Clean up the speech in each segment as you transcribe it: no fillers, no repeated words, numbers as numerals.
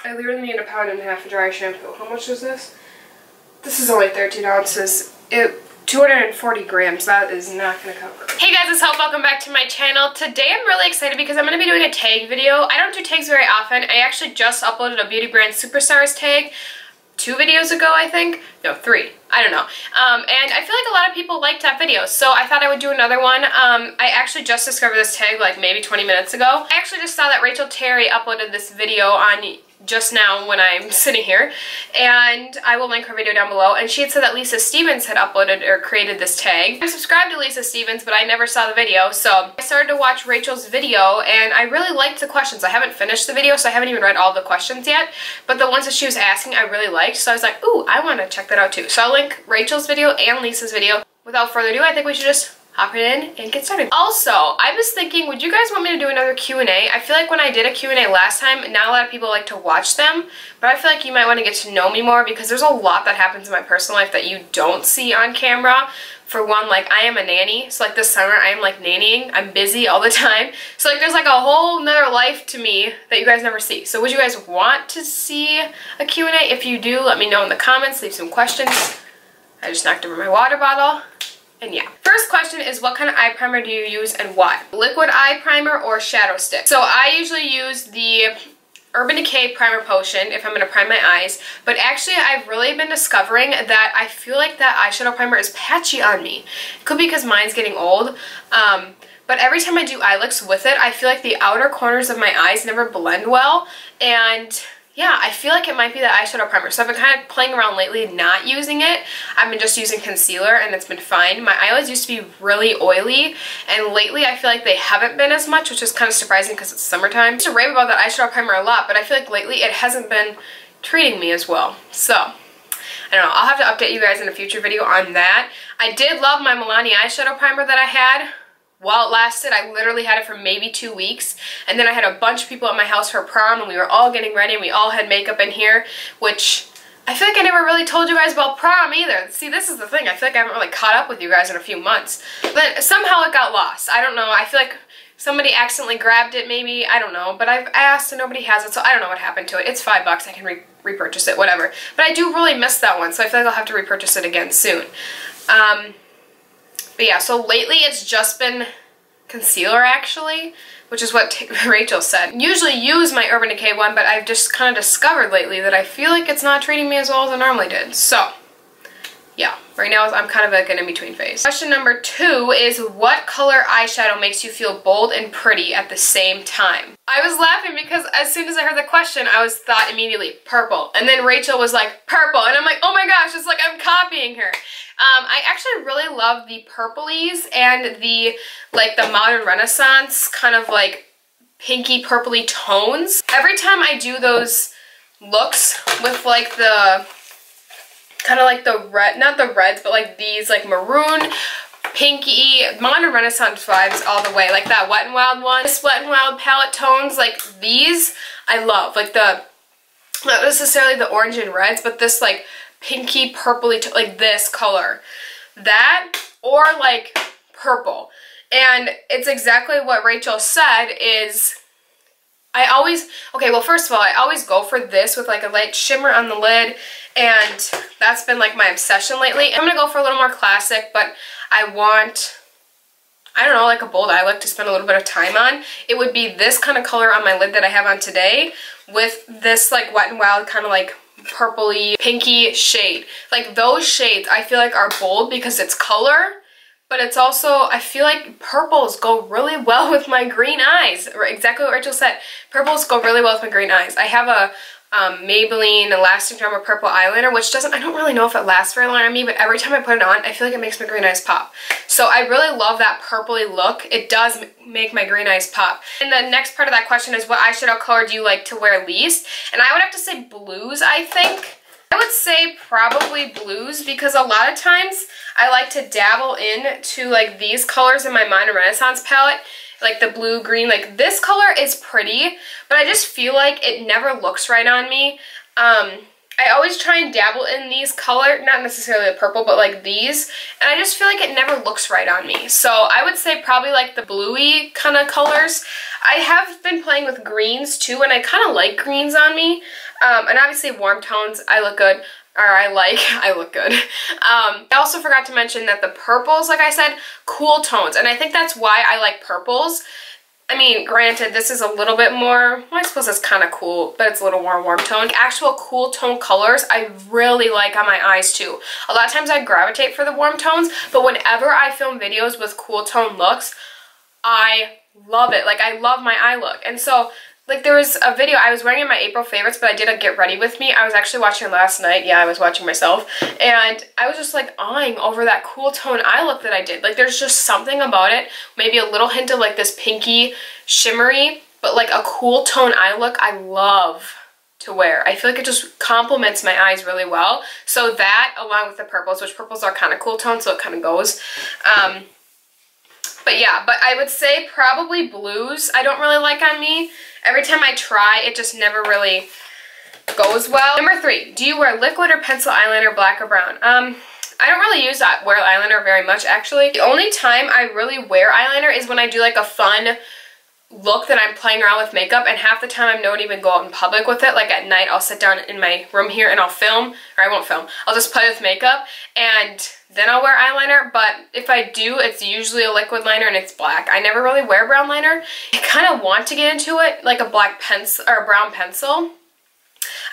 I literally need 1.5 pounds of dry shampoo. How much is this? This is only 13 ounces. 240 grams. That is not going to cover it. Hey guys, it's Hope. Welcome back to my channel. Today I'm really excited because I'm going to be doing a tag video. I don't do tags very often. I actually just uploaded a Beauty Brand Superstars tag 2 videos ago, I think. No, 3. I don't know. And I feel like a lot of people liked that video, so I thought I would do another one. I actually just discovered this tag like maybe 20 minutes ago. I actually just saw that Rachel Terry uploaded this video on just now when I'm sitting here, and I will link her video down below, and she had said that Lisa Stevens had uploaded or created this tag. I'm subscribed to Lisa Stevens, but I never saw the video, so I started to watch Rachel's video, and I really liked the questions. I haven't finished the video, so I haven't even read all the questions yet, but the ones that she was asking I really liked, so I was like, ooh, I want to check that out too. So I'll link Rachel's video and Lisa's video. Without further ado, I think we should just hop right in and get started. Also, I was thinking, would you guys want me to do another Q&A? I feel like when I did a Q&A last time, not a lot of people like to watch them, but I feel like you might want to get to know me more because there's a lot that happens in my personal life that you don't see on camera. For one, like, I am a nanny, so like this summer I am like nannying. I'm busy all the time. So like there's like a whole nother life to me that you guys never see. So would you guys want to see a Q&A? If you do, let me know in the comments, leave some questions. I just knocked over my water bottle. And yeah. First question is, what kind of eye primer do you use and why? Liquid eye primer or shadow stick? So I usually use the Urban Decay Primer Potion if I'm going to prime my eyes, but actually I've really been discovering that I feel like that eyeshadow primer is patchy on me. It could be because mine's getting old, but every time I do eye looks with it, I feel like the outer corners of my eyes never blend well, and yeah, I feel like it might be the eyeshadow primer. So I've been kind of playing around lately not using it. I've been just using concealer and it's been fine. My eyelids used to be really oily, and lately I feel like they haven't been as much, which is kind of surprising because it's summertime. I used to rave about that eyeshadow primer a lot, but I feel like lately it hasn't been treating me as well. So I don't know. I'll have to update you guys in a future video on that. I did love my Milani eyeshadow primer that I had. While it lasted, I literally had it for maybe 2 weeks, and then I had a bunch of people at my house for prom, and we were all getting ready, and we all had makeup in here, which I feel like I never really told you guys about prom either. See, this is the thing. I feel like I haven't really caught up with you guys in a few months. But somehow it got lost. I don't know. I feel like somebody accidentally grabbed it maybe. I don't know. But I've asked and nobody has it, so I don't know what happened to it. It's $5. I can repurchase it, whatever. But I do really miss that one, so I feel like I'll have to repurchase it again soon. But yeah, so lately it's just been concealer actually, which is what Rachel said. Usually use my Urban Decay one, but I've just kind of discovered lately that I feel like it's not treating me as well as it normally did. So yeah, right now I'm kind of like an in-between phase. Question number 2 is, what color eyeshadow makes you feel bold and pretty at the same time? I was laughing because as soon as I heard the question, I thought immediately purple. And then Rachel was like, purple. And I'm like, oh my gosh, it's like I'm copying her. I actually really love the purplies and the modern renaissance kind of like pinky purpley tones. Every time I do those looks with like the kind of like the red, not the reds, but like these like maroon, pinky, modern renaissance vibes all the way, like that Wet n Wild one. This Wet n Wild palette tones, like these, I love. Like the, not necessarily the orange and reds, but this like pinky purpley, like this color. That, or like purple. And it's exactly what Rachel said is, okay, well first of all, I always go for this with like a light shimmer on the lid, and that's been like my obsession lately. I'm gonna go for a little more classic, but I want, I don't know, like a bold eye look to spend a little bit of time on. It would be this kind of color on my lid that I have on today with this like Wet n Wild kind of like purpley, pinky shade. Like those shades I feel like are bold because it's color, but it's also, I feel like purples go really well with my green eyes. Exactly what Rachel said. Purples go really well with my green eyes. I have a Maybelline Elastic Drama Purple Eyeliner, which doesn't, I don't really know if it lasts very long on me, but every time I put it on, I feel like it makes my green eyes pop. So I really love that purpley look. It does make my green eyes pop. And the next part of that question is, what eyeshadow color do you like to wear least? And I would have to say blues, I think. I would say probably blues, because a lot of times I like to dabble into like these colors in my Modern Renaissance palette, like the blue, green. Like this color is pretty, but I just feel like it never looks right on me. I always try and dabble in these colors, not necessarily the purple, but like these, and I just feel like it never looks right on me. So I would say probably like the bluey kind of colors. I have been playing with greens too, and I kind of like greens on me. And obviously warm tones, I look good. Or I look good. I also forgot to mention that the purples, like I said, cool tones. And I think that's why I like purples. I mean, granted, this is a little bit more, well, I suppose it's kind of cool, but it's a little more warm tone. Actual cool tone colors, I really like on my eyes too. A lot of times I gravitate for the warm tones, but whenever I film videos with cool tone looks, I love it. Like, I love my eye look. And so, like, there was a video, I was wearing in my April favorites, but I did a Get Ready With Me. I was actually watching it last night. Yeah, I was watching myself. And I was just, like, awing over that cool tone eye look that I did. Like, there's just something about it. Maybe a little hint of, like, this pinky shimmery, but, like, a cool tone eye look I love to wear. I feel like it just complements my eyes really well. So that, along with the purples, which purples are kind of cool tones, so it kind of goes. But yeah, but I would say probably blues I don't really like on me. Every time I try, it just never really goes well. Number 3, do you wear liquid or pencil eyeliner, black or brown? I don't really wear eyeliner very much, actually. The only time I really wear eyeliner is when I do like a fun look that I'm playing around with makeup, and half the time I don't even go out in public with it. Like at night, I'll sit down in my room here and I'll film, or I won't film. I'll just play with makeup and then I'll wear eyeliner, but if I do, it's usually a liquid liner and it's black. I never really wear brown liner. I kind of want to get into it, like a black pencil or a brown pencil.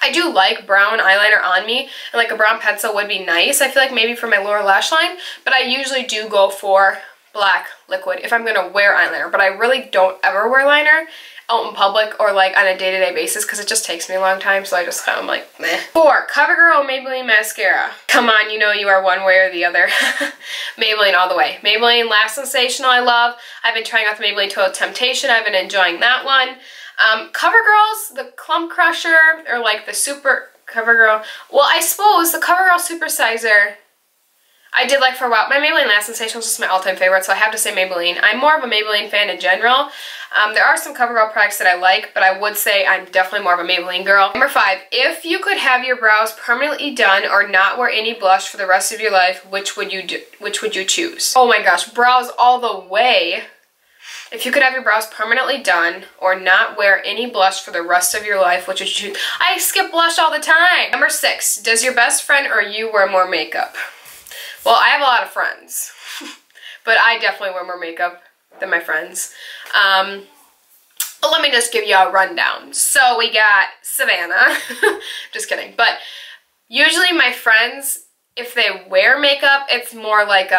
I do like brown eyeliner on me, and like a brown pencil would be nice. I feel like maybe for my lower lash line, but I usually do go for black liquid if I'm gonna wear eyeliner, but I really don't ever wear liner out in public or like on a day-to-day basis because it just takes me a long time, so I just kind of like meh. 4, CoverGirl Maybelline mascara. Come on, you know you are one way or the other. Maybelline all the way. Maybelline Lash Sensational I love. I've been trying out the Maybelline Total Temptation. I've been enjoying that one. CoverGirl's, the Clump Crusher, or like the Super CoverGirl. Well, I suppose the CoverGirl Supersizer I did like for a while. My Maybelline Lash Sensational is just my all-time favorite, so I have to say Maybelline. I'm more of a Maybelline fan in general. There are some CoverGirl products that I like, but I would say I'm definitely more of a Maybelline girl. Number 5, if you could have your brows permanently done or not wear any blush for the rest of your life, which would you do? Which would you choose? Oh my gosh, brows all the way. If you could have your brows permanently done or not wear any blush for the rest of your life, which would you choose? I skip blush all the time. Number 6, does your best friend or you wear more makeup? Well, I have a lot of friends, but I definitely wear more makeup than my friends. But let me just give you a rundown. So we got Savannah, just kidding, but usually my friends, if they wear makeup, it's more like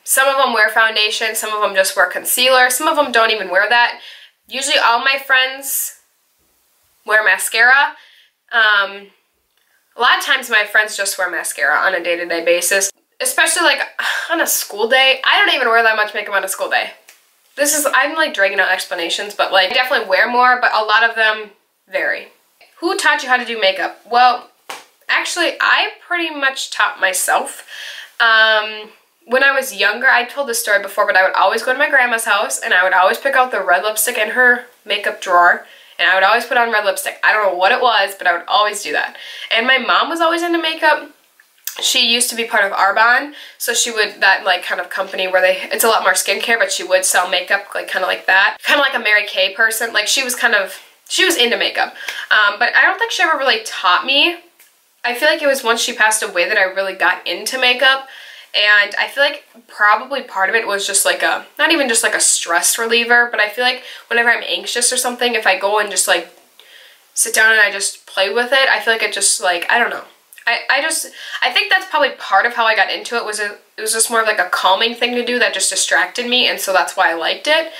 some of them wear foundation, some of them just wear concealer, some of them don't even wear that. Usually all my friends wear mascara. A lot of times my friends just wear mascara on a day-to-day basis. Especially like on a school day. I don't even wear that much makeup on a school day. I'm like dragging out explanations, but like I definitely wear more, but a lot of them vary. Who taught you how to do makeup? Well, actually I pretty much taught myself. When I was younger, I told this story before, but I would always go to my grandma's house and I would always pick out the red lipstick in her makeup drawer and I would always put on red lipstick. I don't know what it was, but I would always do that. And my mom was always into makeup. She used to be part of Arbonne, so she would, that like kind of company where it's a lot more skincare, but she would sell makeup like kind of like that. Kind of like a Mary Kay person. Like she was into makeup. But I don't think she ever really taught me. I feel like it was once she passed away that I really got into makeup. And I feel like probably part of it was just like not even just like a stress reliever, but I feel like whenever I'm anxious or something, if I go and just like sit down and I just play with it, I feel like it just like, I don't know. I think that's probably part of how I got into it. It was just more of like a calming thing to do that just distracted me, and so that's why I liked it.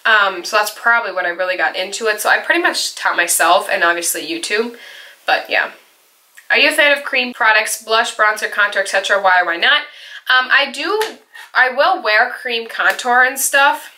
So that's probably when I really got into it. So I pretty much taught myself and obviously YouTube, but yeah. Are you a fan of cream products, blush, bronzer, contour, etc.? Why or why not? I will wear cream contour and stuff,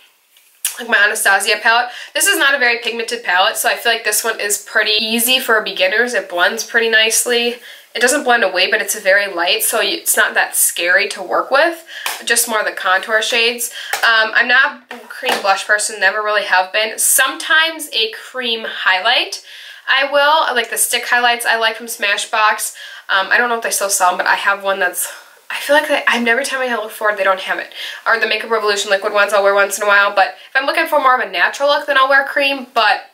like my Anastasia palette. This is not a very pigmented palette, so I feel like this one is pretty easy for beginners. It blends pretty nicely. It doesn't blend away, but it's very light, so it's not that scary to work with. Just more the contour shades. I'm not a cream blush person, never really have been. Sometimes a cream highlight I will. Like the stick highlights I like from Smashbox. I don't know if they still sell them, but I have one that's, I I feel like every time I look for it, they don't have it. Or the Makeup Revolution liquid ones I'll wear once in a while, but if I'm looking for more of a natural look, then I'll wear cream, but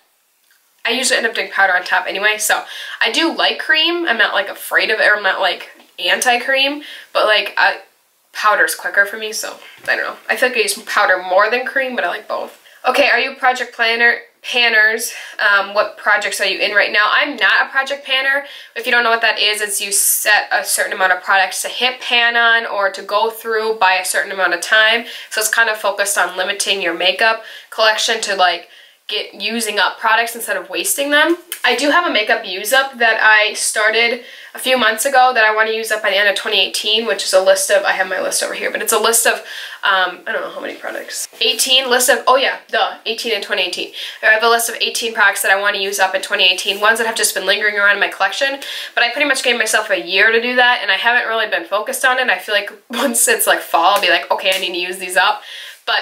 I usually end up doing powder on top anyway, so I do like cream. I'm not like afraid of it, or I'm not like anti-cream, but like powder's quicker for me, so I don't know. I feel like I use powder more than cream, but I like both. Okay, are you project panners? What projects are you in right now? I'm not a project panner. If you don't know what that is, it's you set a certain amount of products to hit pan on or to go through by a certain amount of time. So it's kind of focused on limiting your makeup collection to like using up products instead of wasting them. I do have a makeup use up that I started a few months ago that I want to use up by the end of 2018, which is a list of, I have my list over here, but it's a list of, I don't know how many products. 18 list of, oh yeah, 18 in 2018. I have a list of 18 products that I want to use up in 2018, ones that have just been lingering around in my collection, but I pretty much gave myself a year to do that, and I haven't really been focused on it. I feel like once it's like fall, I'll be like, okay, I need to use these up, but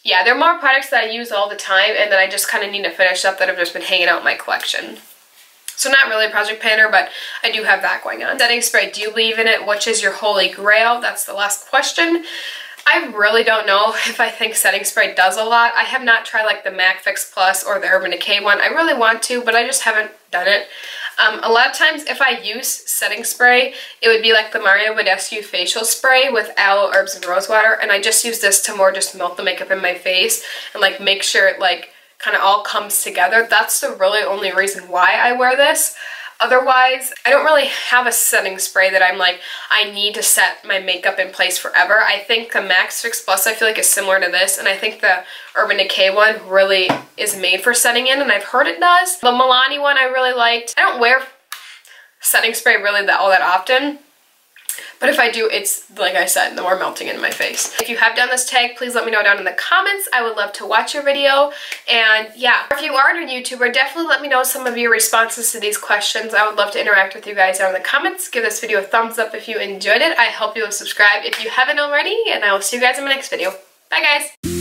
yeah, there are more products that I use all the time and that I just kind of need to finish up that have just been hanging out in my collection. So not really a project panner, but I do have that going on. Setting spray, do you believe in it? Which is your holy grail? That's the last question. I really don't know if I think setting spray does a lot. I have not tried like the MAC Fix Plus or the Urban Decay one. I really want to, but I just haven't done it. A lot of times if I use setting spray, it would be like the Mario Badescu facial spray with aloe, herbs, and rose water, and I just use this to more just melt the makeup in my face and like make sure it like kind of all comes together. That's the really only reason why I wear this. Otherwise, I don't really have a setting spray that I'm like, I need to set my makeup in place forever. I think the Max Fix Plus I feel like is similar to this, and I think the Urban Decay one really is made for setting in, and I've heard it does. The Milani one I really liked. I don't wear setting spray really all that often, but if I do, it's, like I said, the more melting in my face. If you have done this tag, please let me know down in the comments. I would love to watch your video. And yeah, if you are a YouTuber, definitely let me know some of your responses to these questions. I would love to interact with you guys down in the comments. Give this video a thumbs up if you enjoyed it. I hope you will subscribe if you haven't already, and I will see you guys in my next video. Bye guys!